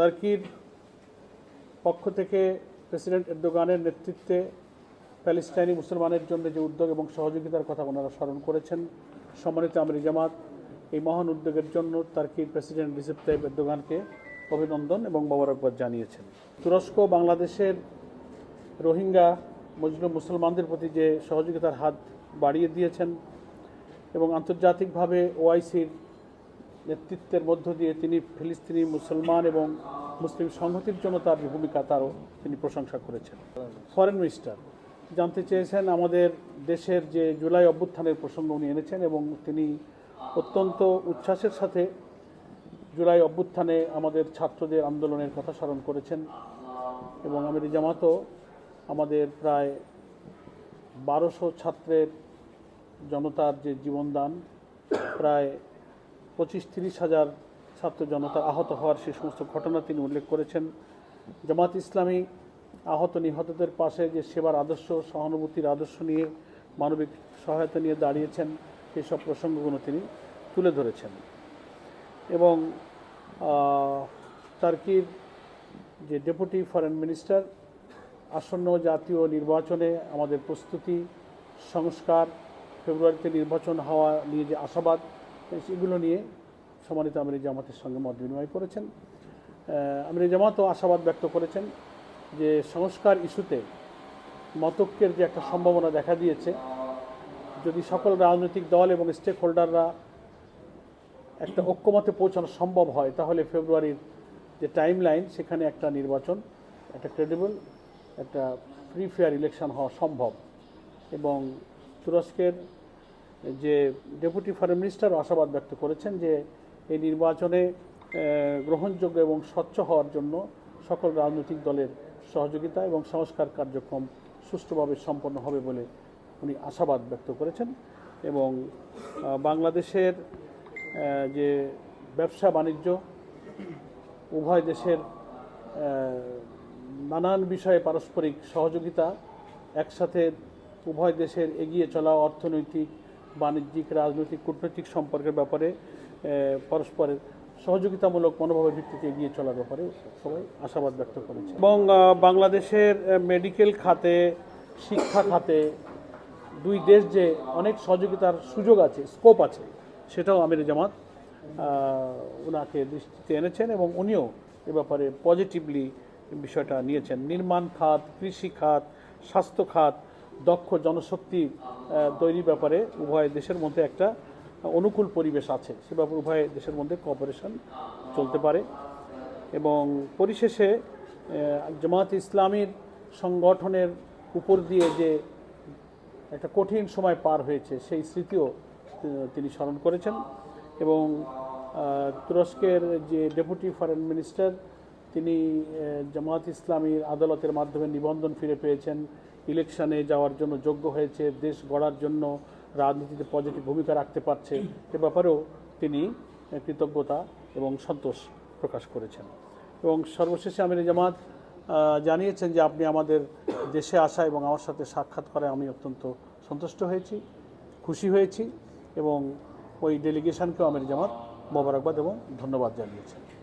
টার্কির পক্ষ থেকে প্রেসিডেন্ট এরদোগানের নেতৃত্বে প্যালেস্টাইনি মুসলমানের জন্য যে উদ্যোগ এবং সহযোগিতার কথা ওনারা স্মরণ করেছেন, সম্মানিত আমির জামাত এই মহান উদ্যোগের জন্য টার্কির প্রেসিডেন্ট রিসেপ তাইয়িপ এরদোগানকে অভিনন্দন এবং মোবারকবাদ জানিয়েছেন। তুরস্ক বাংলাদেশের রোহিঙ্গা মজলুম মুসলমানদের প্রতি যে সহযোগিতার হাত বাড়িয়ে দিয়েছেন এবং আন্তর্জাতিকভাবে ওআইসির নেতৃত্বের মধ্য দিয়ে তিনি ফিলিস্তিনি মুসলমান এবং মুসলিম সংহতির জন্য তার যে ভূমিকা তারও তিনি প্রশংসা করেছেন। ফরেন মিনিস্টার জানতে চেয়েছেন আমাদের দেশের যে জুলাই অভ্যুত্থানের প্রসঙ্গ উনি এনেছেন এবং তিনি অত্যন্ত উচ্ছ্বাসের সাথে জুলাই অভ্যুত্থানে আমাদের ছাত্রদের আন্দোলনের কথা স্মরণ করেছেন এবং আমির জামাতও আমাদের প্রায় 1200 ছাত্রের জনতার যে জীবনদান, প্রায় 25-30 হাজার ছাত্র জনতার আহত হওয়ার সে সমস্ত ঘটনা তিনি উল্লেখ করেছেন। জামাত ইসলামী আহত নিহতদের পাশে যে সেবার আদর্শ, সহানুভূতির আদর্শ নিয়ে মানবিক সহায়তা নিয়ে দাঁড়িয়েছেন সেই সব প্রসঙ্গগুলো তিনি তুলে ধরেছেন এবং টার্কির যে ডেপুটি ফরেন মিনিস্টার আসন্ন জাতীয় নির্বাচনে আমাদের প্রস্তুতি, সংস্কার, ফেব্রুয়ারিতে নির্বাচন হওয়া নিয়ে যে আশাবাদ, সেগুলো নিয়ে সম্মানিত আমির জামাতের সঙ্গে মত বিনিময় করেছেন। আমির জামাতও আশাবাদ ব্যক্ত করেছেন যে সংস্কার ইস্যুতে মতৈক্যের যে একটা সম্ভাবনা দেখা দিয়েছে, যদি সকল রাজনৈতিক দল এবং স্টেক হোল্ডাররা একটা ঐক্যমতে পৌঁছানো সম্ভব হয়, তাহলে ফেব্রুয়ারির যে টাইম লাইন সেখানে একটা নির্বাচন, একটা ক্রেডিবল, একটা ফ্রি ফেয়ার ইলেকশন হওয়া সম্ভব। এবং তুরস্কের যে ডেপুটি ফরেন মিনিস্টারও আশাবাদ ব্যক্ত করেছেন যে এই নির্বাচনে গ্রহণযোগ্য এবং স্বচ্ছ হওয়ার জন্য সকল রাজনৈতিক দলের সহযোগিতা এবং সংস্কার কার্যক্রম সুষ্ঠুভাবে সম্পন্ন হবে বলে উনি আশাবাদ ব্যক্ত করেছেন। এবং বাংলাদেশের যে ব্যবসা বাণিজ্য, উভয় দেশের নানান বিষয়ে পারস্পরিক সহযোগিতা, একসাথে উভয় দেশের এগিয়ে চলা অর্থনৈতিক, বাণিজ্যিক, রাজনৈতিক, কূটনৈতিক সম্পর্কের ব্যাপারে পরস্পরের সহযোগিতামূলক মনোভাবের ভিত্তিতে এগিয়ে চলার ব্যাপারে সবাই আশাবাদ ব্যক্ত করেছে। এবং বাংলাদেশের মেডিকেল খাতে, শিক্ষা খাতে দুই দেশ যে অনেক সহযোগিতার সুযোগ আছে, স্কোপ আছে, সেটাও আমির জামাত ওনাকে দৃষ্টিতে এনেছেন এবং উনিও এ ব্যাপারে পজিটিভলি বিষয়টা নিয়েছেন। নির্মাণ খাত, কৃষি খাত, স্বাস্থ্য খাত, দক্ষ জনশক্তি তৈরির ব্যাপারে উভয় দেশের মধ্যে একটা অনুকূল পরিবেশ আছে, সে ব্যাপারে উভয় দেশের মধ্যে কোঅপারেশন চলতে পারে। এবং পরিশেষে জামাত ইসলামীর সংগঠনের উপর দিয়ে যে একটা কঠিন সময় পার হয়েছে সেই স্মৃতিও তিনি স্মরণ করেছেন। এবং তুরস্কের যে ডেপুটি ফরেন মিনিস্টার তিনি জামাত ইসলামীর আদালতের মাধ্যমে নিবন্ধন ফিরে পেয়েছেন, ইলেকশনে যাওয়ার জন্য যোগ্য হয়েছে, দেশ গড়ার জন্য রাজনীতিতে পজিটিভ ভূমিকা রাখতে পারছে, এ ব্যাপারেও তিনি কৃতজ্ঞতা এবং সন্তোষ প্রকাশ করেছেন। এবং সর্বশেষে আমির জামাত জানিয়েছেন যে আপনি আমাদের দেশে আসা এবং আমার সাথে সাক্ষাৎ করায় আমি অত্যন্ত সন্তুষ্ট হয়েছি, খুশি হয়েছি এবং ওই ডেলিগেশনকেও আমির জামাত মোবারকবাদ এবং ধন্যবাদ জানিয়েছেন।